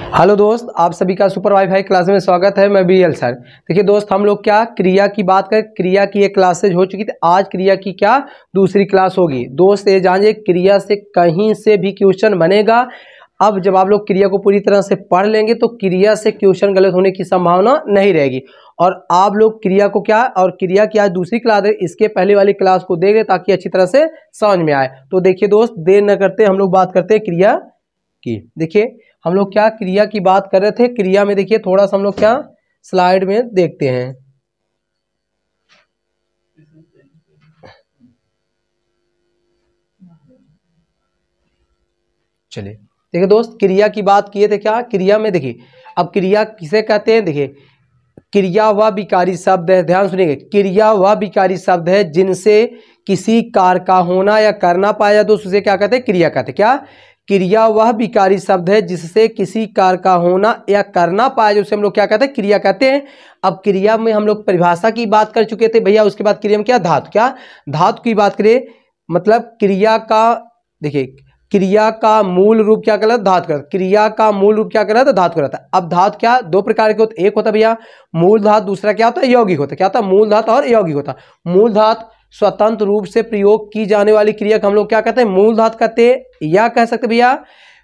Hello दोस्त, आप सभी का सुपर वाईफाई क्लास में स्वागत है। मैं बीएल सर। देखिए दोस्त, हम लोग क्या क्रिया की बात करें। क्रिया की एक क्लासेज हो चुकी थी, आज क्रिया की क्या दूसरी क्लास होगी। दोस्त ये जानिए, क्रिया से कहीं से भी क्वेश्चन बनेगा। अब जब आप लोग क्रिया को पूरी तरह से पढ़ लेंगे तो क्रिया से क्वेश्चन गलत होने की संभावना नहीं रहेगी। और आप लोग क्रिया को क्या और क्रिया की आज दूसरी क्लास है, इसके पहले वाली क्लास को देख ले ताकि अच्छी तरह से समझ में आए। तो देखिए दोस्त, देर न करते हम लोग बात करते हैं क्रिया की। देखिए हम लोग क्या क्रिया की बात कर रहे थे। क्रिया में देखिए थोड़ा सा हम लोग क्या स्लाइड में देखते हैं। चलिए देखिए दोस्त, क्रिया की बात किए थे। क्या क्रिया में देखिए, अब क्रिया किसे कहते हैं। देखिए क्रिया वह विकारी शब्द है, ध्यान सुनिएगा। क्रिया वह विकारी शब्द है जिनसे किसी कार्य का होना या करना पाया जाए तो उसे क्या कहते हैं, क्रिया कहते हैं। क्या क्रिया वह विकारी शब्द है जिससे किसी कार्य का होना या करना पाया जाए उसे हम लोग क्या कहते हैं, क्रिया कहते हैं। अब क्रिया में हम लोग परिभाषा की बात कर चुके थे भैया। उसके बाद क्रिया में क्या धातु, क्या धातु की बात करें। मतलब क्रिया का देखिए, क्रिया का मूल रूप क्या कहलाता है, धातु कहलाता है। क्रिया का मूल रूप क्या कहलाता है, धातु कहलाता है। अब धातु क्या दो प्रकार के होते हैं। एक होता है भैया मूल धातु, दूसरा क्या होता है, यौगिक होता है। क्या होता है, मूल धातु और यौगिक होता है। मूल धातु स्वतंत्र रूप से प्रयोग की जाने वाली क्रिया को हम लोग क्या कहते हैं, मूल धातु कहते हैं। या कह सकते भैया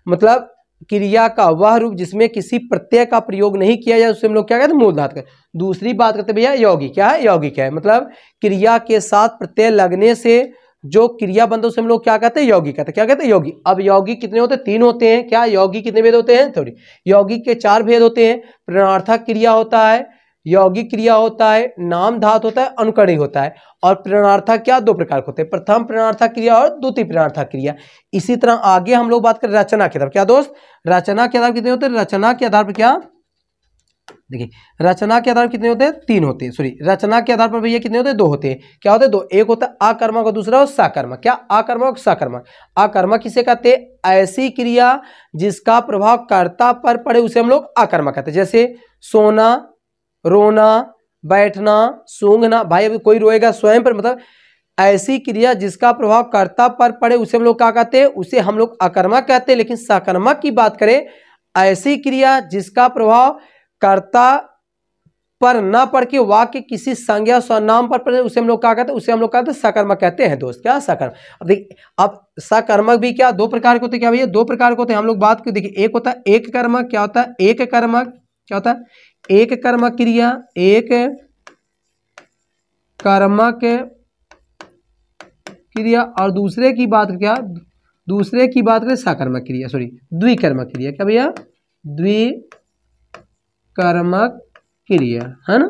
मतलब क्रिया का वह रूप जिसमें किसी प्रत्यय का प्रयोग नहीं किया जाए उसे हम लोग क्या कहते हैं, मूल धातु कहते हैं। दूसरी बात करते हैं भैया यौगिक। क्या है, यौगिक है मतलब क्रिया के साथ प्रत्यय लगने से जो क्रिया बनता है उसे हम लोग क्या कहते हैं, यौगिक कहते हैं। क्या कहते हैं, यौगिक। अब यौगिक कितने होते हैं, तीन होते हैं। क्या यौगिक कितने भेद होते हैं, थोड़ी यौगिक के चार भेद होते हैं। प्रणर्थक क्रिया होता है, यौगिक क्रिया होता है, नाम धातु होता है, अनुकरणिक होता है। और प्रणर्थक क्या दो प्रकार के होते हैं, प्रथम प्रणर्थक क्रिया और द्वितीय प्रणर्थक क्रिया। इसी तरह आगे हम लोग बात करें रचना के आधार। क्या दोस्त, रचना के आधार कितने होते हैं, रचना के आधार पर क्या देखिए, रचना के आधार पर कितने होते हैं, तीन होते हैं। सॉरी, रचना के आधार पर भैया कितने होते हैं, दो होते हैं। क्या होते हैं, दो। एक होता है आकर्मक और दूसरा हो सकर्मक। क्या आकर्मक और सकर्मक। आकर्मक किसे कहते हैं, ऐसी क्रिया जिसका प्रभाव कर्ता पर पड़े उसे हम लोग आकर्मक कहते हैं। जैसे सोना, रोना, बैठना, सूंघना। भाई अभी कोई रोएगा स्वयं पर, मतलब ऐसी क्रिया जिसका प्रभाव कर्ता पर पड़े उसे हम लोग क्या कहते हैं, उसे हम लोग अकर्मक कहते हैं। लेकिन सकर्मक की बात करें, ऐसी क्रिया जिसका प्रभाव कर्ता पर न पड़ के वाक्य किसी संज्ञा स्वनाम पर पड़े उसे हम लोग क्या कहते हैं, उसे हम लोग कहते हैं सकर्मक कहते हैं दोस्त। क्या सकर्मक। अब देखिए, अब सकर्मक भी क्या दो प्रकार के होते हैं। क्या भैया, दो प्रकार के होते हैं। हम लोग बात करें, देखिए एक होता है एक कर्मक। क्या होता है, एक कर्मक। क्या होता है, एक कर्मक क्रिया, एक कर्मक क्रिया। और दूसरे की बात क्या, दूसरे की बात करें सकर्मक क्रिया, सॉरी द्विकर्मक क्रिया। क्या भैया, द्विकर्मक क्रिया है ना,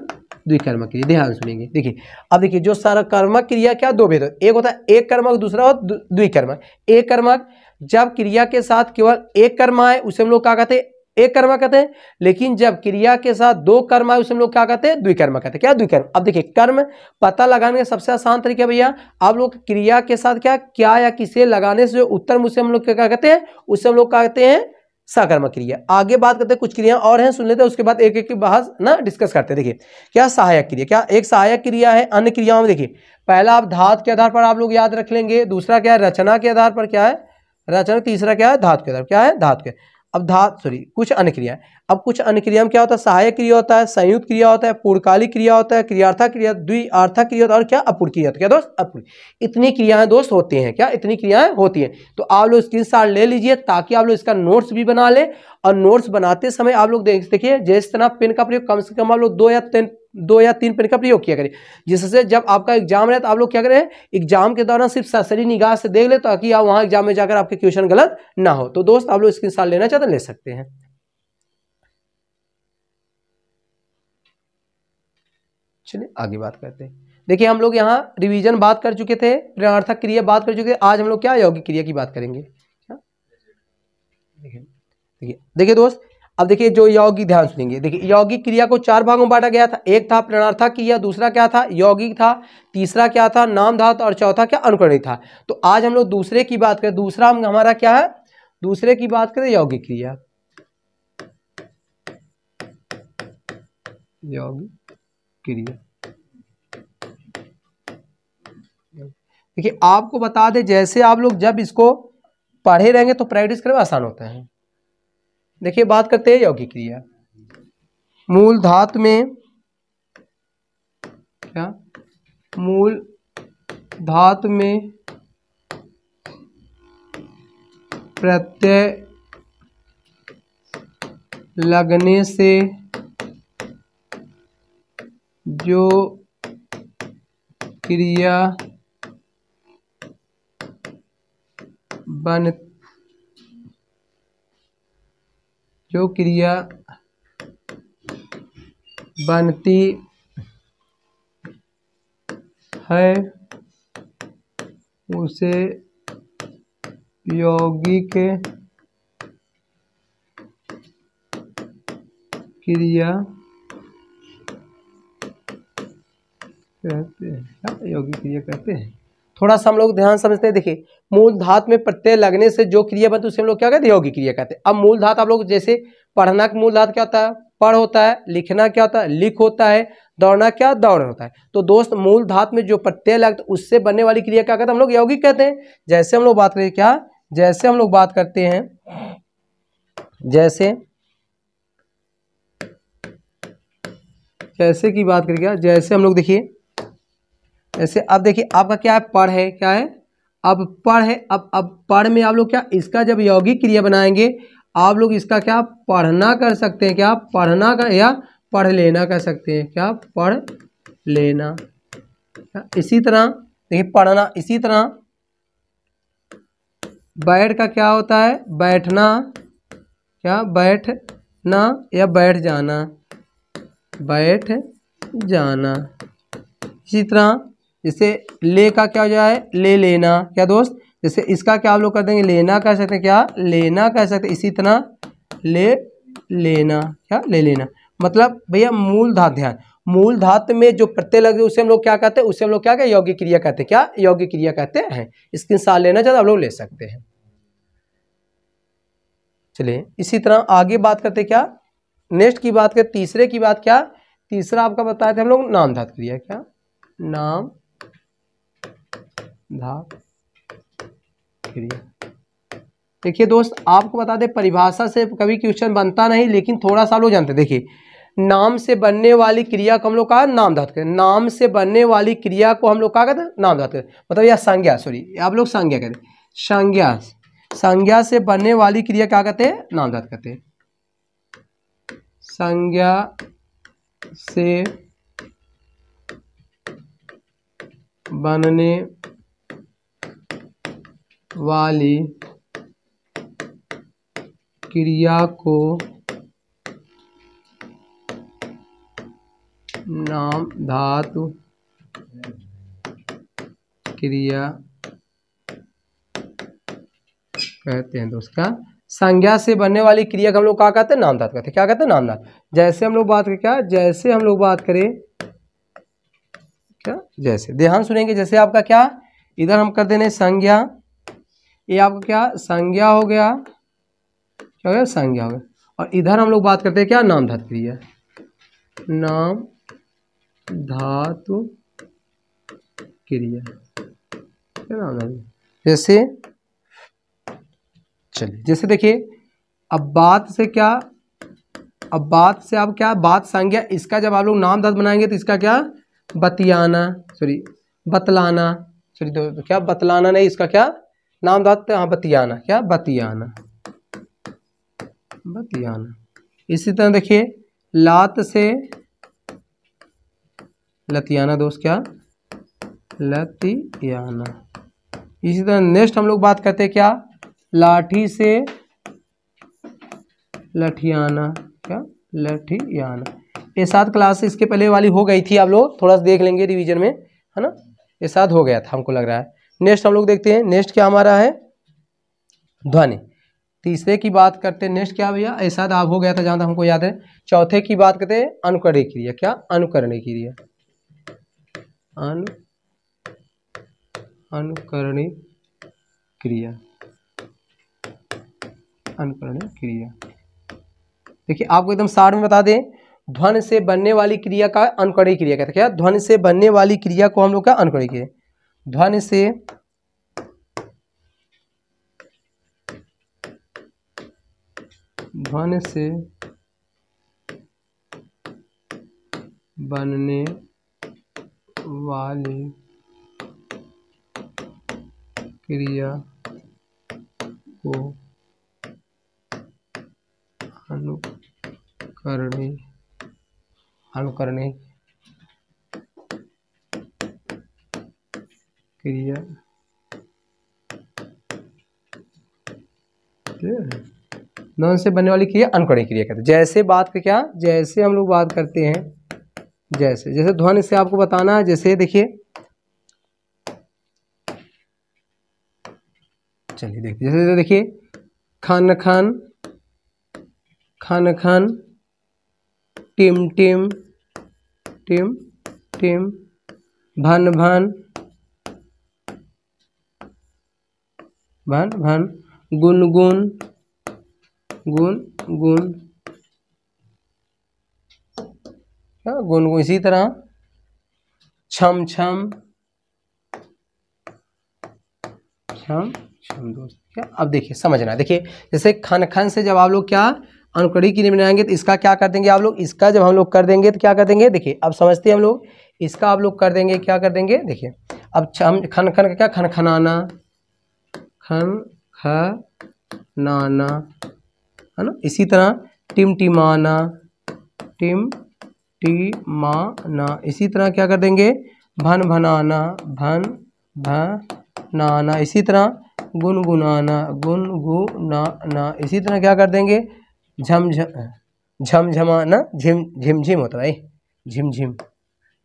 द्विकर्मक क्रिया। ध्यान सुनेंगे। देखिए अब देखिए, जो सकर्मक क्रिया क्या दो भेद होते, एक होता है एक कर्मक, दूसरा होता है द्विकर्मक। एक कर्मक जब क्रिया के साथ केवल एक कर्म आए उसे हम लोग क्या कहते हैं, एक कर्म कहते हैं। लेकिन जब क्रिया के साथ दो कर्म आए उसे हम लोग क्या कहते हैं, द्विकर्म कहते हैं। क्या द्विकर्म। अब देखिए कर्म पता लगाने का सबसे आसान तरीका भैया, आप लोग क्रिया के साथ क्या या किसे लगाने से जो उत्तर उसे हम लोग क्या कहते हैं, उसे हम लोग कहते हैं सकर्मक क्रिया। आगे बात करते हैं, कुछ क्रिया और हैं, सुन लेते हैं, उसके बाद एक एक की बहस ना डिस्कस करते हैं। देखिए क्या सहायक क्रिया, क्या एक सहायक क्रिया है अन्य क्रियाओं में। देखिए पहला आप धातु के आधार पर आप लोग याद रख लेंगे, दूसरा क्या है रचना के आधार पर, क्या है रचना, तीसरा क्या है धातु के आधार, क्या है धातु के। अब कुछ अन्य क्रिया। अब कुछ अन्य क्रिया में क्या होता है, सहायक क्रिया होता है, संयुक्त क्रिया होता है, पूर्णकालिक क्रिया होता है, क्रियार्थक क्रिया, द्विअर्थक क्रिया होता है, और क्या अपूर्ण क्रिया होता है। क्या दोस्त, अपूर्ण। इतनी क्रियाएं दोस्त होती हैं। क्या इतनी क्रियाएं होती हैं। तो आप लोग स्क्रीनशॉट ले लीजिए ताकि आप लोग इसका नोट्स भी बना ले। और नोट्स बनाते समय आप लोग देखिए, जिस तरह पेन का प्रयोग कम से कम आप लोग दो या तीन पेन का प्रयोग किया करें, जिससे जब आपका एग्जाम रहे तो आप लोग क्या करें, एग्जाम के दौरान सिर्फ सरसरी निगाह से देख ले ताकि आप वहां एग्जाम में जाकर आपके क्वेश्चन गलत ना हो। तो दोस्त आप लोग स्क्रीनशॉट लेना चाहते हैं ले सकते हैं। चलिए आगे बात करते हैं। देखिए हम लोग यहाँ रिवीजन बात कर चुके थे, प्रणर्थक क्रिया बात कर चुके थे। आज हम लोग क्या यौगिक क्रिया की बात करेंगे। देखिए दोस्त, अब देखिए जो यौगिक, ध्यान सुनेंगे। देखिए यौगिक क्रिया को चार भागों में बांटा गया था। एक था प्रणर्थक क्रिया, दूसरा क्या था यौगिक था, तीसरा क्या था नाम धातु, और चौथा क्या अनुकरणिक था। तो आज हम लोग दूसरे की बात करें। दूसरा हमारा क्या है, दूसरे की बात करें यौगिक क्रिया। यौगिक क्रिया देखिए आपको बता दें, जैसे आप लोग जब इसको पढ़े रहेंगे तो प्रैक्टिस करना आसान होता है। देखिए बात करते हैं यौगिक क्रिया। मूल धातु में क्या, मूल धातु में प्रत्यय लगने से जो क्रिया बनती है उसे यौगिक क्रिया कहते हैं। यौगिक क्रिया कहते हैं। थोड़ा सा हम लोग ध्यान समझते हैं। देखिए मूल धातु में प्रत्यय लगने से जो क्रिया बनती है उसे हम लोग क्या कहते हैं, यौगिक क्रिया कहते हैं। अब मूल धातु आप लोग जैसे पढ़ना का मूल धातु क्या होता है, पढ़ होता है। लिखना क्या होता है, लिख होता है। दौड़ना क्या, दौड़ होता है। तो दोस्त मूल धातु में जो प्रत्यय लगता है उससे बनने वाली क्रिया क्या कहते हैं, हम लोग यौगिक कहते हैं। जैसे हम लोग बात करें क्या, जैसे हम लोग बात करते हैं, जैसे की बात करें क्या, जैसे हम लोग देखिए, जैसे अब देखिए आपका क्या है, पढ़ है, क्या है, अब पढ़ है। अब पढ़ में आप लोग क्या, इसका जब यौगिक क्रिया बनाएंगे आप लोग इसका क्या पढ़ना कर सकते हैं, क्या पढ़ना कर, या पढ़ लेना कर सकते हैं, क्या पढ़ लेना। इसी तरह देखिए पढ़ना, इसी तरह बैठ का क्या होता है, बैठना, क्या बैठना या बैठ जाना, बैठ जाना। इसी तरह जैसे ले का क्या हो जाए, ले लेना, क्या दोस्त, जैसे इसका क्या आप लोग कर देंगे, लेना कह सकते हैं, क्या लेना कह सकते हैं। इसी तरह ले लेना, क्या ले लेना। मतलब भैया मूल धातु, ध्यान, मूल धातु में जो प्रत्यय लगे उसे हम लोग क्या कहते हैं, उसे हम लोग क्या कहते हैं, यौगिक क्रिया कहते हैं, क्या यौगिक क्रिया कहते हैं। इसके साथ लेना चाहते आप लोग ले सकते हैं। चलिए इसी तरह आगे बात करते क्या, नेक्स्ट की बात करें, तीसरे की बात, क्या तीसरा आपका बताए थे हम लोग नाम धातु क्रिया, क्या नाम धातु क्रिया। देखिए दोस्त आपको बता दें परिभाषा से कभी क्वेश्चन बनता नहीं, लेकिन थोड़ा सा लोग जानते हैं। देखिए नाम से बनने वाली क्रिया को हम लोग कहा नाम धातु क्रिया, नाम से बनने वाली क्रिया को हम लोग क्या कहते हैं, नाम धातु क्रिया। मतलब या संज्ञा, सॉरी आप लोग संज्ञा कहते हैं, संज्ञा, संज्ञा से बनने वाली क्रिया क्या कहते हैं, नाम धातु कहते हैं। संज्ञा से बनने वाली क्रिया को नाम धातु क्रिया कहते हैं दोस्त। क्या संज्ञा से बनने वाली क्रिया का हम लोग क्या कहते हैं, नाम धातु कहते हैं, क्या कहते हैं, नाम धातु। जैसे हम लोग बात करें, क्या जैसे हम लोग बात करें, क्या जैसे, ध्यान सुनेंगे, जैसे आपका क्या इधर हम कर देने संज्ञा, ये आपका क्या संज्ञा हो गया, क्या हो गया, संज्ञा हो गया। और इधर हम लोग बात करते हैं क्या, नाम धातु क्रिया, नाम धातु क्रिया, नाम धातु। जैसे चलिए जैसे देखिए अब बात से क्या, अब बात से आप क्या, बात संज्ञा, इसका जब आप लोग नाम धातु बनाएंगे तो इसका क्या बतियाना, सॉरी बतलाना, सॉरी तो क्या बतलाना नहीं, इसका क्या नाम धातु, हाँ बतियाना, क्या बतियाना, बतियाना। इसी तरह देखिए लात से लतियाना दोस्त, क्या लतियाना। इसी तरह नेक्स्ट हम लोग बात करते हैं क्या, लाठी से लठियाना, क्या लठियाना। ये 7 क्लास इसके पहले वाली हो गई थी, आप लोग थोड़ा सा देख लेंगे रिवीजन में, है ना, ये 7 हो गया था हमको लग रहा है। नेक्स्ट हम लोग देखते हैं, नेक्स्ट क्या हमारा है, ध्वनि। तीसरे की बात करते हैं, नेक्स्ट क्या भैया, ऐसा आप हो गया था जहाँ तक हमको याद है। चौथे की बात करते हैं अनुकरणीय क्रिया, क्या अनुकरणीय क्रिया, अनुकरणीय क्रिया, अनुकरणीय क्रिया। देखिए आपको एकदम सार में बता दें, ध्वनि से बनने वाली क्रिया का अनुकरणीय क्रिया कहते हैं, क्या ध्वनि से बनने वाली क्रिया को हम लोग क्या अनुकरणीय क्रिया, ध्वनि से धन से बनने वाली क्रिया को अनुकरणीय क्रिया धन से बनने वाली क्रिया अनुकरणीय क्रिया कहते हैं। जैसे बात के क्या, जैसे हम लोग बात करते हैं, जैसे जैसे ध्वनि से आपको बताना है। जैसे देखिए, चलिए देखिए, जैसे देखिए, खन खन, खन खन, टिम टिम, टिम टिम, भन भन, भन भन, गुन गुन, गुन गुन, गुन गुन। इसी तरह छम छम, छम छम दोस्त। क्या अब देखिए समझना, देखिए जैसे खन खन से जब आप लोग क्या अनुकरणीय क्रिया बनाएंगे तो इसका क्या कर देंगे आप लोग, इसका जब हम लोग कर देंगे तो क्या कर देंगे, देखिए अब समझते हैं हम लोग, इसका आप लोग कर देंगे, क्या कर देंगे, देखिए अब छम खन खन का क्या, खन खनाना, खन खनाना, है ना। इसी तरह टिम टिमाना, टिम टिमाना। इसी तरह क्या कर देंगे, भन भनाना, भन भनाना। इसी तरह गुनगुनाना, गुनगुनाना। इसी तरह क्या कर देंगे, झम झमझमाना, झिम झिमझिम होता है भाई, झिमझिम,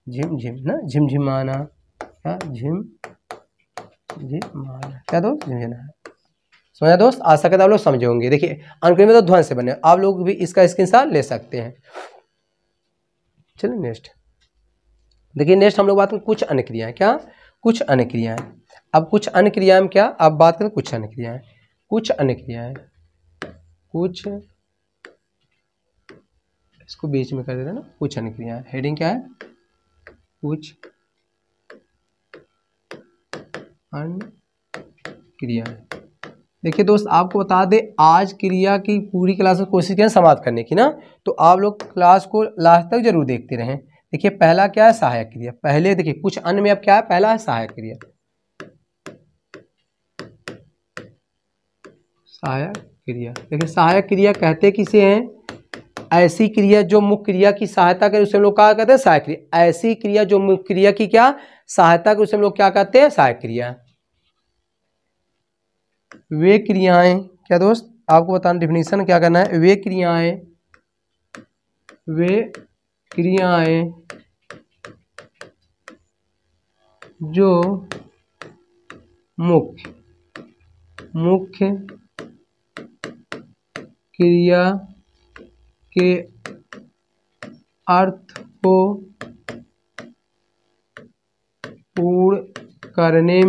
झिमझिम ना, झिमझिमाना, क्या झिम झिमाना, क्या दोस्त, झिमझिमाना। समझा दोस्त, आशा करता आप लोग समझे होंगे। देखिए अनुकरणीय में तो ध्वनि से बने, आप लोग भी इसका स्क्रीनशॉट ले सकते हैं। चलिए नेक्स्ट देखिए, नेक्स्ट हम लोग बात करें कुछ अन्य क्रियाएं। क्या, कुछ अन्य क्रियाएं। अब कुछ अन्य क्रियाएं क्या, अब बात करें कुछ अन्य क्रियाएं, कुछ अन्य क्रियाएं, कुछ, इसको बीच में कर देते हैं ना, कुछ अन्य क्रियाएं। हेडिंग क्या है, कुछ अन्य क्रियाएं। देखिए दोस्त, आपको बता दे, आज क्रिया की पूरी क्लास में कोशिश करें समाप्त करने की ना, तो आप लोग क्लास को लास्ट तक जरूर देखते रहें। देखिए पहला क्या है, सहायक क्रिया। पहले देखिए कुछ अन्य में अब क्या है, पहला है सहायक क्रिया। सहायक क्रिया, देखिए सहायक क्रिया कहते किसे हैं, ऐसी क्रिया जो मुख्य क्रिया की सहायता करे उसे हम लोग क्या कहते हैं, सहायक क्रिया। ऐसी क्रिया जो मुख्य क्रिया की क्या सहायता करे उसे हम लोग क्या कहते हैं, सहायक क्रिया। वे क्रियाएं, क्या दोस्त आपको बताना, डिफिनीशन क्या करना है, वे क्रियाएं, वे क्रियाएं जो मुख्य क्रिया के अर्थ को पूर्ण करने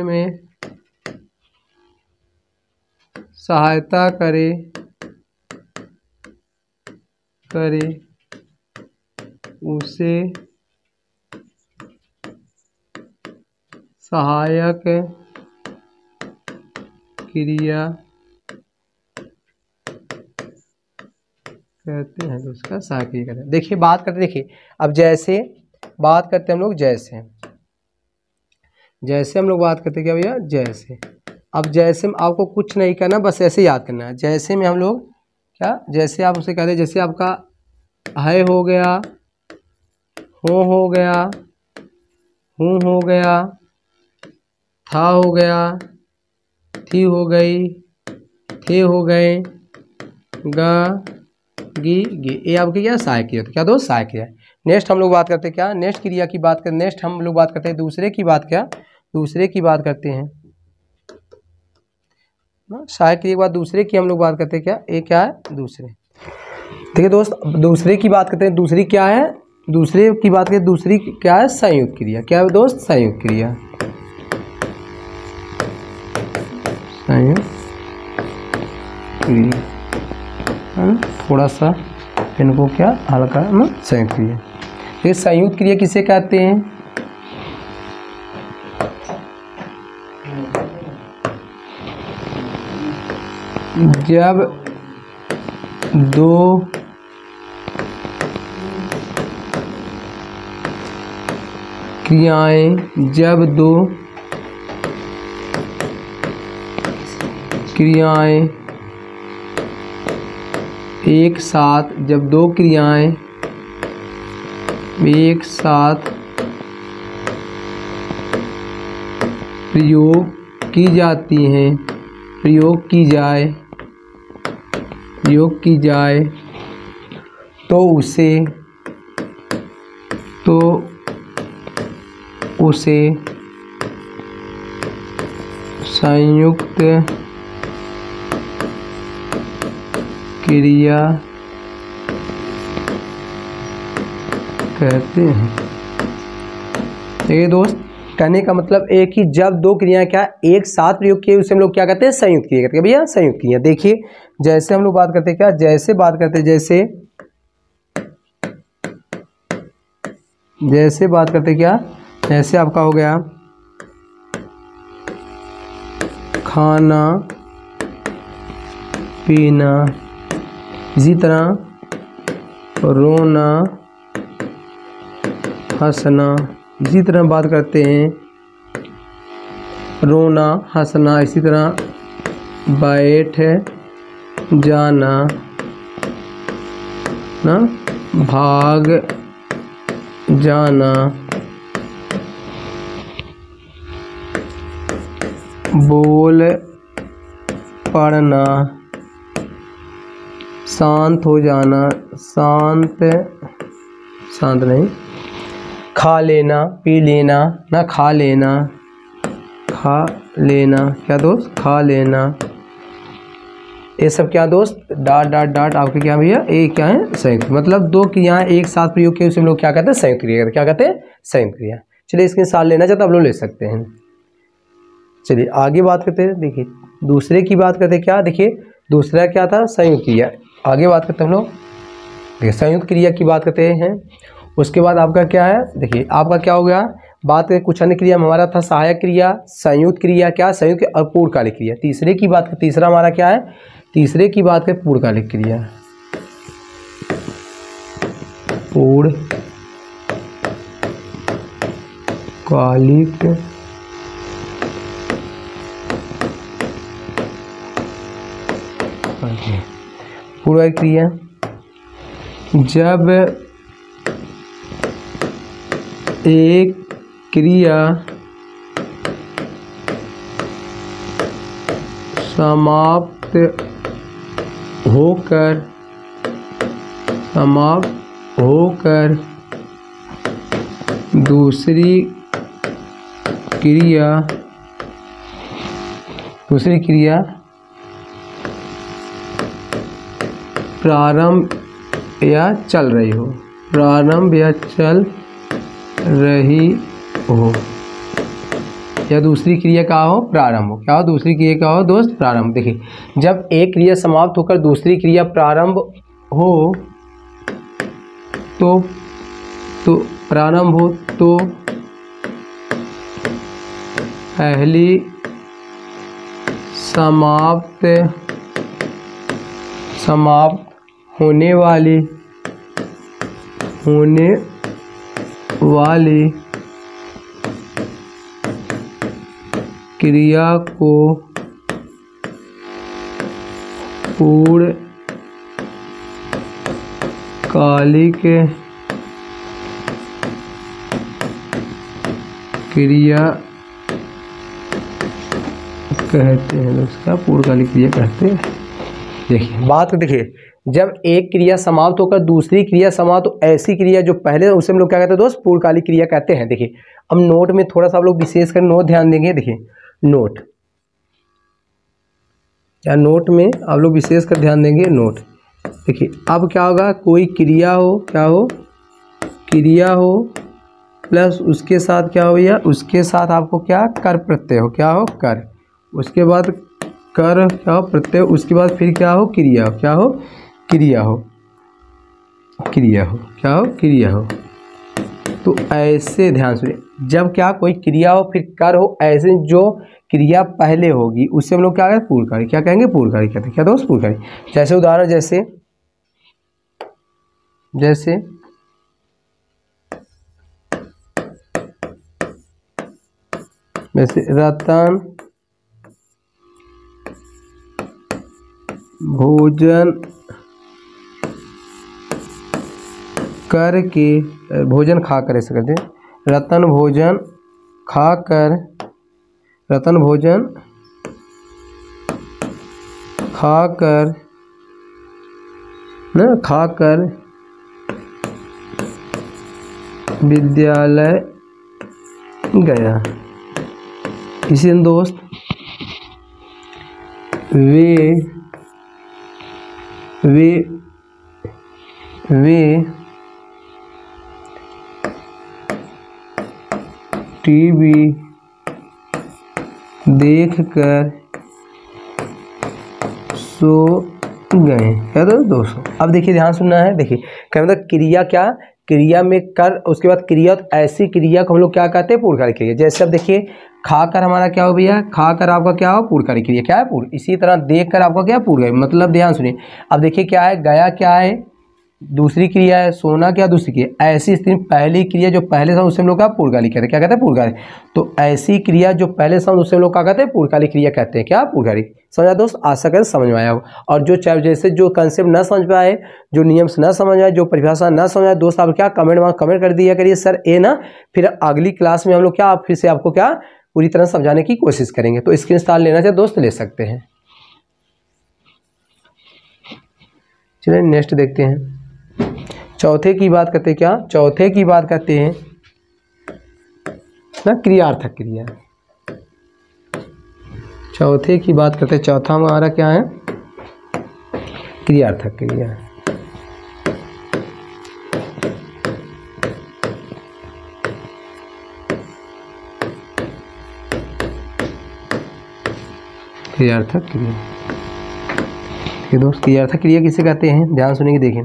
में सहायता करे उसे सहायक क्रिया कहते हैं। तो उसका सहायक क्रिया कहते हैं। देखिए बात करते, देखिए अब जैसे बात करते हैं हम लोग, जैसे हम लोग बात करते हैं क्या भैया, जैसे। अब जैसे में आपको कुछ नहीं करना, बस ऐसे याद करना है। जैसे में हम लोग क्या, जैसे आप उसे कहते हैं, जैसे आपका है हो गया, हो गया, हूँ हो गया, था हो गया, थी हो गई, थे हो गए, गा गी गे, ये आपकी क्या सहायक क्रिया, तो क्या दोस्त सहायक क्रिया। नेक्स्ट हम लोग बात करते हैं क्या, नेक्स्ट क्रिया की बात करते, नेक्स्ट हम लोग बात करते हैं दूसरे की बात, क्या दूसरे की बात करते हैं ना, सहायक क्रिया के बाद दूसरे की हम लोग बात करते हैं। क्या ये क्या है, दूसरे। देखिए दोस्त दूसरे की बात करते हैं, दूसरी क्या है, दूसरे की बात करें, दूसरी क्या है, संयुक्त क्रिया। क्या है दोस्त, संयुक्त क्रिया, संयुक्त क्रिया। थोड़ा सा इनको क्या हल्का ना, संयुक्त क्रिया। ये संयुक्त क्रिया किसे कहते हैं, जब दो क्रियाएं एक साथ, जब दो क्रियाएं एक साथ प्रयोग की जाती हैं, प्रयोग की जाए तो उसे संयुक्त क्रिया कहते हैं। देखिए दोस्त, कहने का मतलब एक ही जब दो क्रियाएं क्या एक साथ प्रयोग किए उसे हम लोग क्या कहते हैं? संयुक्त क्रिया कहते हैं भैया, संयुक्त क्रिया। देखिए जैसे हम लोग बात करते हैं क्या, जैसे बात करते हैं जैसे बात करते क्या, जैसे आपका हो गया खाना पीना, इसी तरह रोना हंसना, इसी तरह बात करते हैं रोना हंसना, इसी तरह बैठ जाना ना, भाग जाना, बोल पढ़ना, शांत हो जाना, शांत नहीं, खा लेना पी लेना ना, खा लेना क्या दोस्त, खा लेना, ये सब क्या दोस्त, डॉट डॉट डॉट आपके क्या भैया, ये क्या है? संयुक्त। मतलब दो क्रियाएं एक साथ प्रयोग किए उसे हम लोग क्या कहते हैं? संयुक्त क्रिया। क्या कहते हैं? संयुक्त क्रिया। चलिए इसके साथ लेना चाहते आप लोग ले सकते हैं। चलिए आगे बात करते हैं। देखिए दूसरे की बात करते हैं क्या, देखिए दूसरा क्या था? संयुक्त क्रिया। आगे बात करते हैं हम लोग, देखिए संयुक्त क्रिया की बात करते हैं। उसके बाद आपका क्या है, देखिए आपका क्या हो गया, बात करें कुछ अन्य क्रिया में हमारा था सहायक क्रिया, संयुक्त क्रिया, क्या संयुक्त और पूर्णकालिक क्रिया। तीसरे की बात, तीसरा हमारा क्या है? तीसरे की बात करें पूर्णकालिक क्रिया, पूर्णकालिक पूर्णकालिक क्रिया, जब एक क्रिया समाप्त होकर दूसरी क्रिया प्रारंभ या चल रही हो, या दूसरी क्रिया का हो प्रारंभ हो, क्या हो? दूसरी क्रिया का हो दोस्त प्रारंभ। देखिए जब एक क्रिया समाप्त होकर दूसरी क्रिया प्रारंभ हो तो पहली समाप्त होने वाली क्रिया को पूर्णकालिक क्रिया कहते हैं। उसका पूर्णकालिक क्रिया कहते हैं। देखिए बात देखिए, जब एक क्रिया समाप्त होकर दूसरी क्रिया समाप्त हो, ऐसी क्रिया जो पहले उसे हम लोग क्या कहते हैं दोस्त? पूर्णकालिक क्रिया कहते हैं। देखिए अब नोट में थोड़ा सा आप लोग विशेष कर नोट ध्यान देंगे। देखिए नोट में आप लोग विशेष कर ध्यान देंगे। नोट देखिए अब क्या होगा, कोई क्रिया हो, क्या हो? क्रिया हो प्लस उसके साथ क्या हो भैया? उसके साथ आपको क्या कर प्रत्यय हो, क्या हो? कर। उसके बाद कर क्या हो? प्रत्यय। उसके बाद फिर क्या हो? क्रिया हो, क्या हो? क्रिया हो, क्या हो? क्रिया हो। तो ऐसे ध्यान से जब क्या कोई क्रिया हो फिर कर हो, ऐसे जो क्रिया पहले होगी उससे हम लोग क्या कहेंगे, पूर्वकारी। क्या कहेंगे, पूर्वकारी कहते हैं। क्या दोस्त, पूर्वकारी। जैसे उदाहरण, जैसे जैसे जैसे रतन भोजन करके, भोजन खाकर, ऐसे कहते हैं, रतन भोजन खाकर, रतन भोजन खाकर न, खाकर विद्यालय गया। इसी दोस्त वे टीवी देखकर सो गए। क्या दोस्तों, अब देखिए ध्यान सुनना है। देखिए क्या मतलब, क्रिया, क्या क्रिया में कर, उसके बाद क्रिया, तो ऐसी क्रिया को हम लोग क्या कहते हैं, पूर्वकारी क्रिया। जैसे अब देखिए खाकर हमारा क्या हो भैया, खाकर आपका क्या हो, पूर्वकारी क्रिया। क्या है, पूर्व। इसी तरह देखकर आपका क्या, पूर्वकारी। मतलब ध्यान सुनिए, अब देखिए क्या है, गया क्या है, दूसरी क्रिया है, सोना क्या, दूसरी क्रिया। ऐसी स्थिति में पहली क्रिया जो पहले साउंड उससे हम लोग क्या, पूर्वकाली कहते हैं। क्या कहते हैं, पूर्वकाली। तो ऐसी क्रिया जो पहले साउंड उससे हम लोग क्या कहते हैं, पूर्वकाली क्रिया कहते हैं। क्या, पूर्वकाली। समझा दोस्त, आशा कर समझ में आया हो। और जो जैसे जो कंसेप्ट ना समझ में आए, जो नियम से ना समझ आए, जो परिभाषा ना समझ आए, दोस्त आप क्या कमेंट कर दिया करिए सर ए ना। फिर अगली क्लास में हम लोग क्या, फिर से आपको क्या पूरी तरह समझाने की कोशिश करेंगे। तो स्क्रीनशॉट लेना चाहे दोस्त ले सकते हैं। चलिए नेक्स्ट देखते हैं। चौथे की बात करते हैं। क्या, चौथे की बात करते हैं ना, क्रियार्थक क्रिया। चौथे की बात करते हैं। चौथा हमारा क्या है, क्रियार्थक क्रिया। क्रियार्थक क्रिया। ये दोस्त क्रियार्थक क्रिया किसे कहते हैं, ध्यान सुनेंगे। देखें,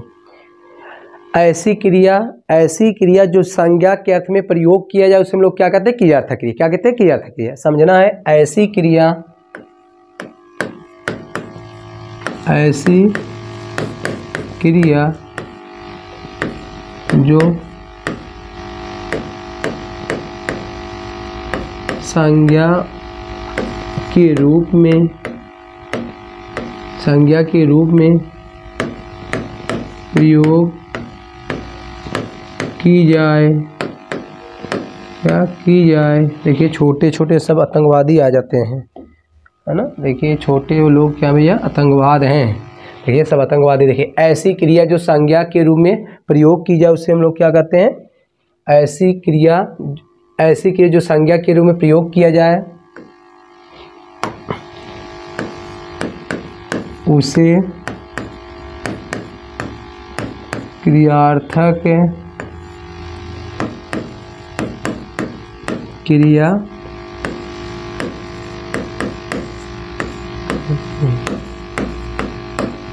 ऐसी क्रिया जो संज्ञा के अर्थ में प्रयोग किया जाए उसे हम लोग क्या कहते हैं, क्रियार्थक क्रिया। क्या कहते हैं, क्रियार्थक क्रिया। समझना है, ऐसी क्रिया जो संज्ञा के रूप में प्रयोग की जाए। क्या की जाए, देखिए छोटे छोटे सब आतंकवादी आ जाते हैं, है ना। देखिए छोटे वो लोग क्या भैया, आतंकवाद हैं। देखिए सब आतंकवादी। देखिए ऐसी क्रिया जो संज्ञा के रूप में प्रयोग की जाए उसे हम लोग क्या कहते हैं, ऐसी क्रिया जो संज्ञा के रूप में प्रयोग किया जाए उसे क्रियार्थक क्रिया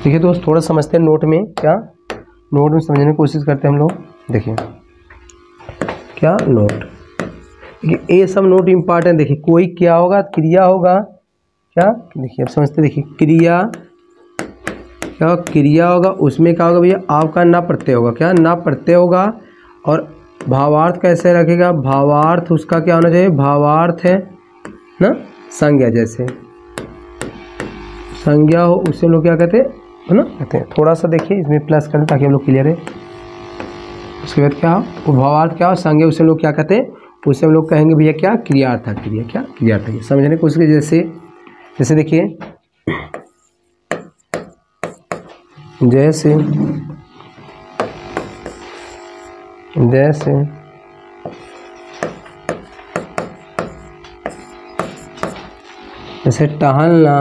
देखिए दोस्त, थोड़ा समझते हैं नोट में। क्या, नोट में समझने की कोशिश करते हैं हम लोग। देखिए क्या, नोट। देखिए ये सब नोट इम्पॉर्टेंट। देखिए कोई क्या होगा, क्रिया होगा। क्या, देखिए अब समझते, देखिए क्रिया क्या, क्रिया होगा, उसमें क्या होगा भैया, आपका ना प्रत्यय होगा। क्या, ना प्रत्यय होगा। और भावार्थ कैसे रखेगा, भावार्थ उसका क्या होना चाहिए, भावार्थ है ना, संज्ञा। जैसे संज्ञा हो उससे हम लोग क्या कहते हैं, है ना, कहते हैं। थोड़ा सा देखिए इसमें प्लस करें ताकि हम लोग क्लियर है। उसके बाद क्या हो, भावार्थ क्या हो, संज्ञा, उससे हम लोग क्या कहते हैं, उससे हम लोग कहेंगे भैया क्या, क्रियार्थक क्रिया। क्या, क्रियार्थक क्रिया। समझने की कोशिश कीजिए। जैसे देखिए, जैसे टहलना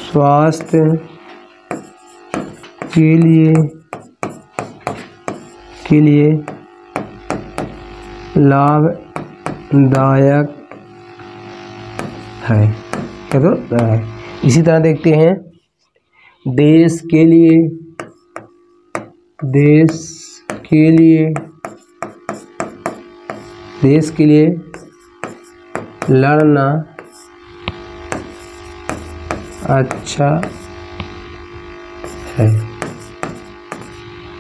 स्वास्थ्य के लिए लाभदायक है। क्या तो है। इसी तरह देखते हैं, देश के लिए देश के लिए लड़ना अच्छा है।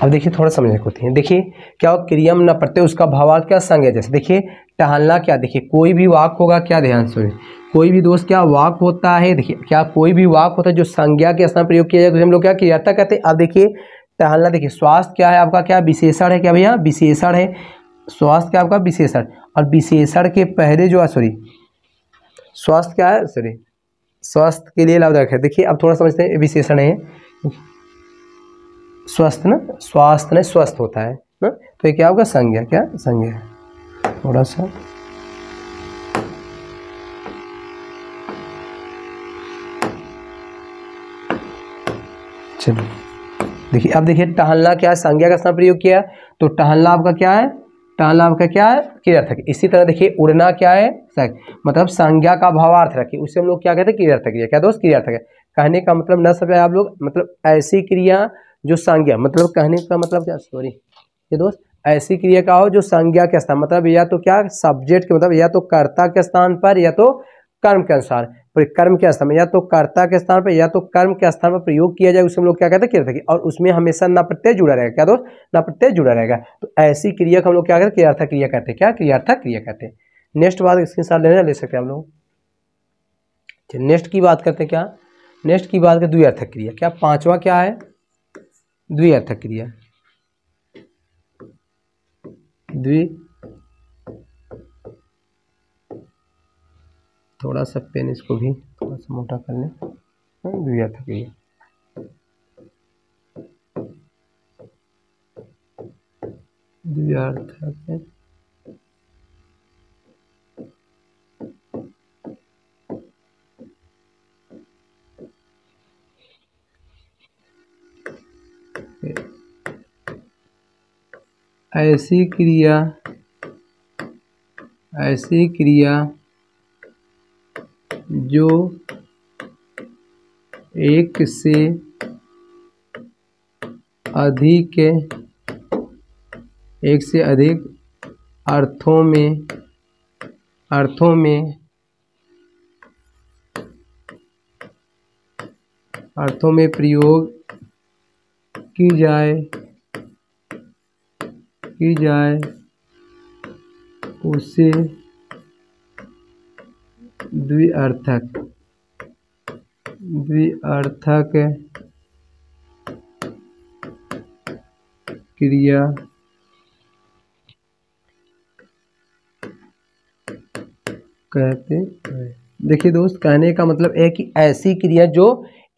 अब देखिए थोड़ा समझने की होती है। देखिए क्या हो, क्रिया में न प्रत्यय उसका भावार्थ क्या संज्ञा है। जैसे देखिए टहलना, क्या देखिए कोई भी वाक्य होगा, क्या ध्यान सुनिए, कोई भी दोस्त क्या वाक्य होता है, देखिए क्या कोई भी वाक्य होता है जो संज्ञा के स्थान प्रयोग किया जाए तो हम लोग क्या क्रियार्थक कहते हैं। अब देखिए टहलना, देखिए स्वास्थ्य क्या है आपका, क्या विशेषण है, क्या भैया विशेषण है, स्वास्थ्य क्या आपका विशेषण, और विशेषण के पहले जो है सॉरी स्वास्थ्य क्या है, सॉरी स्वास्थ्य के लिए लाभदायक है। देखिए अब थोड़ा समझते हैं, विशेषण है स्वस्थ ना, स्वास्थ्य ने स्वस्थ होता है ना, तो ये क्या होगा संज्ञा, क्या संज्ञा। थोड़ा सा चलो देखिए, अब देखिए टहलना क्या है, संज्ञा का स्थान प्रयोग किया, तो टहलना आपका क्या है, टहलना आपका क्या है क्रियार्थक है। इसी तरह देखिए उड़ना क्या है, मतलब संज्ञा का भावार्थ रखिए, उससे हम लोग क्या कहते हैं क्रियार्थक क्रिया, क्या दोस्त क्रियार्थक है। कहने का मतलब न समझे आप लोग, मतलब ऐसी क्रिया जो संज्ञा, मतलब कहने का मतलब क्या, सॉरी ये दोस्त, ऐसी क्रिया का हो जो संज्ञा के स्थान, मतलब या तो क्या सब्जेक्ट के, मतलब या तो कर्ता के स्थान पर या तो कर्म के अनुसार, कर्म के स्थान में या तो कर्ता के स्थान पर या तो कर्म के स्थान पर प्रयोग किया जाए, उसे हम लोग क्या कहते हैं क्रियार्थक, और उसमें हमेशा न प्रत्यय जुड़ा रहेगा, क्या दोस्त न प्रत्यय जुड़ा रहेगा। तो ऐसी क्रिया को हम लोग क्या कहते हैं क्रियार्थक क्रिया कहते हैं, क्या क्रियार्थक क्रिया कहते हैं। नेक्स्ट बात इसके साथ लेना ले सकते हैं हम लोग। नेक्स्ट की बात करते हैं, क्या नेक्स्ट की बात करते द्विअर्थक क्रिया, क्या पांचवा क्या है द्विअर्थक क्रिया। थोड़ा सा पेन इसको भी थोड़ा सा मोटा कर लें, द्विअर्थक क्रिया। द्विअर्थक ऐसी क्रिया जो एक से अधिक अर्थों में प्रयोग की जाए उसे द्विअर्थक क्रिया कहते हैं। देखिए दोस्त कहने का मतलब है कि ऐसी क्रिया जो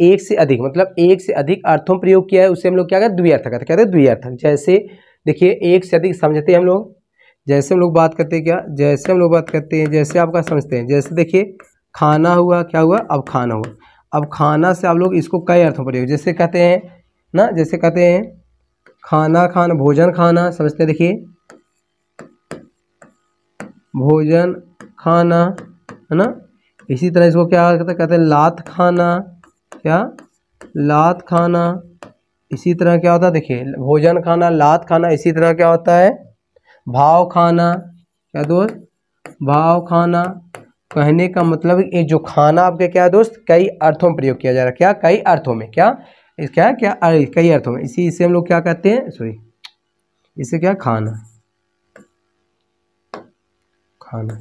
एक से अधिक, मतलब एक से अधिक अर्थों प्रयोग किया है उसे हम लोग क्या कहते हैं द्विअर्थक कहते हैं, द्विअर्थक। जैसे देखिए एक से अधिक समझते हैं हम लोग, जैसे हम लोग बात करते हैं, क्या जैसे हम लोग बात करते हैं, जैसे आपका समझते हैं, जैसे देखिए खाना हुआ, क्या हुआ अब खाना हुआ, अब खाना से आप लोग इसको कई अर्थों प्रयोग, जैसे कहते हैं ना, जैसे कहते हैं खाना खाना, भोजन खाना, समझते हैं देखिए भोजन खाना है ना। इसी तरह इसको क्या कहते हैं लात खाना, क्या लात खाना। इसी तरह क्या होता है देखिए भोजन खाना, लात खाना। इसी तरह क्या होता है भाव खाना, क्या दोस्त भाव खाना। कहने का मतलब ये जो खाना आपके क्या है दोस्त कई अर्थों में प्रयोग किया जा रहा है, क्या कई अर्थों में, क्या कई अर्थों में। इसे हम लोग क्या कहते हैं, सॉरी इसे क्या खाना,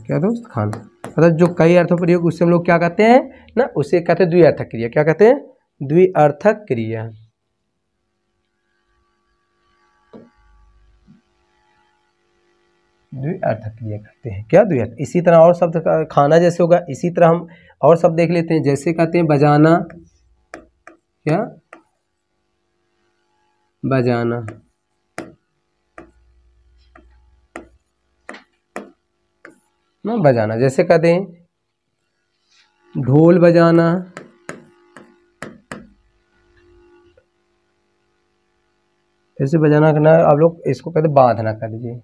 क्या दोस्त खाना, मतलब जो कई अर्थों प्रयोग उससे हम लोग क्या कहते हैं ना, उसे कहते हैं द्विअर्थक क्रिया, क्या कहते हैं द्विअर्थक क्रिया। द्विअर्थक क्रिया कहते हैं, क्या द्विअर्थ। इसी तरह और शब्द खाना जैसे होगा, इसी तरह हम और शब्द देख लेते हैं, जैसे कहते हैं बजाना, क्या बजाना, ना बजाना। जैसे कहते हैं ढोल बजाना, ऐसे बजाना करना, आप लोग इसको कहते बांधना कर दीजिए,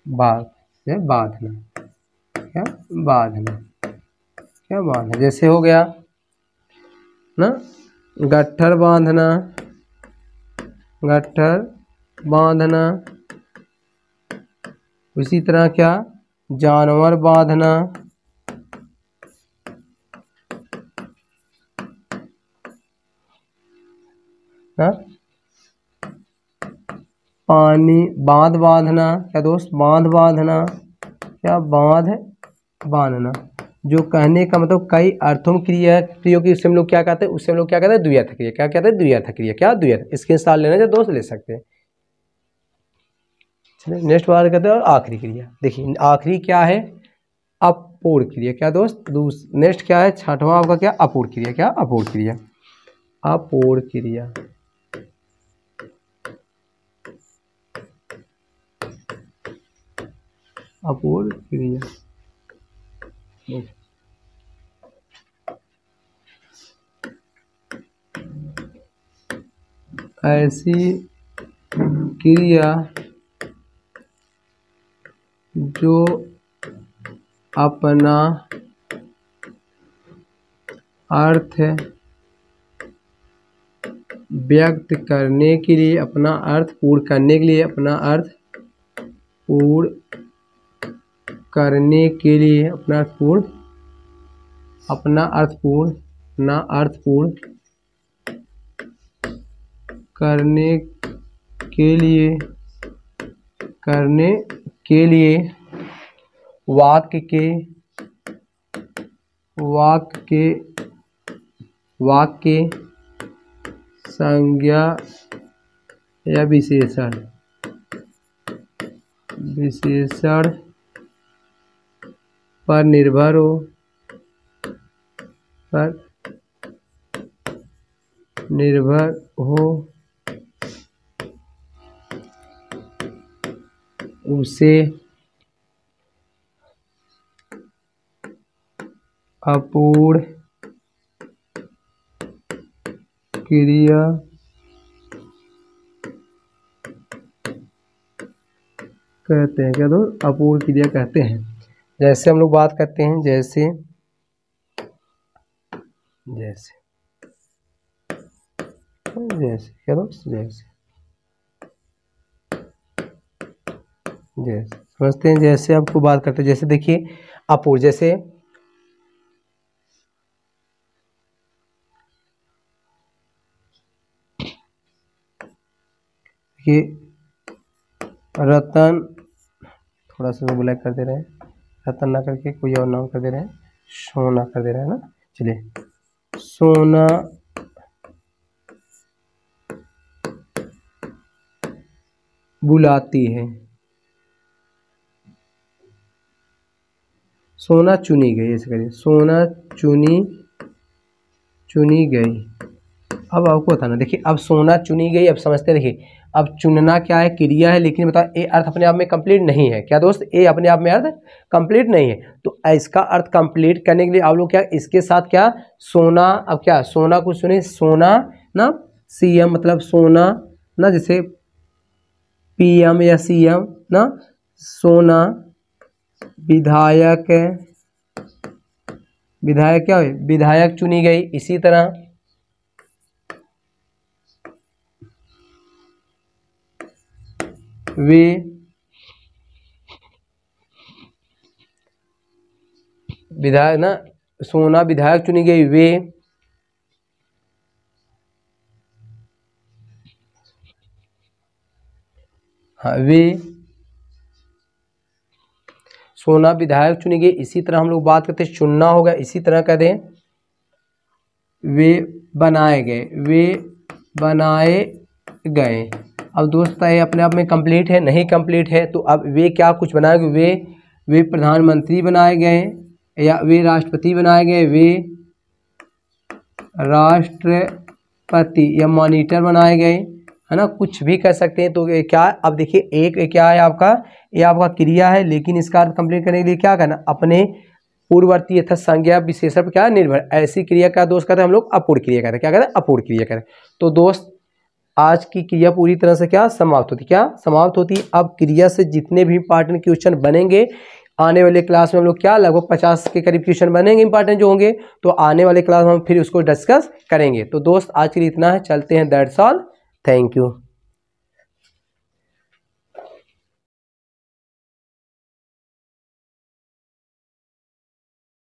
बांधना, क्या बांधना, क्या बांधना। जैसे हो गया ना गट्ठर बांधना, गट्ठर बांधना। उसी तरह क्या, जानवर बांधना, ना। पानी, बांध बांधना, क्या दोस्त, बांध बांधना, क्या, बांध बांधना। जो कहने का मतलब कई अर्थों में क्रिया है, क्रिया की उससे हम लोग क्या कहते हैं, उससे हम लोग क्या कहते हैं, द्विअर्थ क्रिया। क्या कहते हैं, द्विअर्थ क्रिया। क्या, द्विअर्थ। इसके साथ लेना जो दोस्त ले सकते हैं। चलिए नेक्स्ट बात करते हैं। और आखिरी क्रिया देखिए, आखिरी क्या है, अपूर्ण क्रिया। क्या दोस्त, नेक्स्ट क्या है, छठवां आपका क्या, अपूर्ण क्रिया। क्या, अपूर्ण क्रिया, अपूर्ण क्रिया। अपूर्ण क्रिया ऐसी क्रिया जो अपना अर्थ व्यक्त करने के लिए, अपना अर्थ पूर्ण करने के लिए, अपना अर्थ पूर्ण करने के लिए, अपना अर्थ पूर्ण, अपना अर्थ पूर्ण, अपना अर्थ पूर्ण करने के लिए, करने के लिए वाक्य के, वाक्य के, वाक्य संज्ञा या विशेषण, विशेषण पर निर्भर हो, पर निर्भर हो, उसे अपूर्ण क्रिया कहते हैं। क्या दोस्त, अपूर्ण क्रिया कहते हैं। जैसे हम लोग बात करते हैं, जैसे जैसे जैसे क्या दोस्त, जैसे जैसे समझते हैं। जैसे आपको बात करते हैं, जैसे देखिए अपूर्ण, जैसे कि रतन, थोड़ा सा ब्लैक कर दे रहे हैं, रतन ना करके कोई और नाम कर दे रहे हैं, सोना कर दे रहे हैं ना। चलिए, सोना बुलाती है, सोना चुनी गई, ऐसे करिए, सोना चुनी गई। अब आपको बताना, देखिए अब सोना चुनी गई, अब समझते हैं। देखिए अब चुनना क्या है, क्रिया है, लेकिन बताओ ए अर्थ अपने आप में कंप्लीट नहीं है। क्या दोस्त, ए अपने आप में अर्थ कंप्लीट नहीं है। तो इसका अर्थ कंप्लीट करने के लिए आप लोग क्या, इसके साथ क्या, सोना, अब क्या, सोना को सुने, सोना ना, सीएम मतलब सोना ना, जैसे पीएम या सीएम ना, सोना विधायक, विधायक क्या है, विधायक चुनी गई। इसी तरह वे विधायक ना, सोना विधायक चुनी गई, वे हाँ, वे सोना विधायक चुनी गई। इसी तरह हम लोग बात करते हैं, चुनना होगा, इसी तरह कहते हैं वे बनाए गए, वे बनाए गए। अब दोस्त ये अपने आप में कंप्लीट है, नहीं कंप्लीट है। तो अब वे क्या कुछ बनाए गए, वे प्रधानमंत्री बनाए गए, या वे राष्ट्रपति बनाए गए, वे राष्ट्रपति या मॉनिटर बनाए गए, है ना, कुछ भी कर सकते हैं। तो ये क्या, अब देखिए एक क्या है आपका, ये आपका क्रिया है, लेकिन इसका अर्थ कंप्लीट करने के लिए क्या करना, अपने पूर्ववर्ती यथा संज्ञा विशेषण पर क्या निर्भर, ऐसी क्रिया का दोस्त कहते हैं हम लोग अपूर्ण क्रिया कहते हैं। क्या कहते हैं, अपूर्ण क्रिया कहते हैं। तो दोस्त आज की क्रिया पूरी तरह से क्या समाप्त होती, क्या समाप्त होती। अब क्रिया से जितने भी इंपॉर्टेंट क्वेश्चन बनेंगे आने वाले क्लास में हम लोग क्या लगभग 50 के करीब क्वेश्चन बनेंगे इंपॉर्टेंट जो होंगे, तो आने वाले क्लास में हम फिर उसको डिस्कस करेंगे। तो दोस्त आज के लिए इतना है, चलते हैं, दैट्स ऑल, थैंक यू।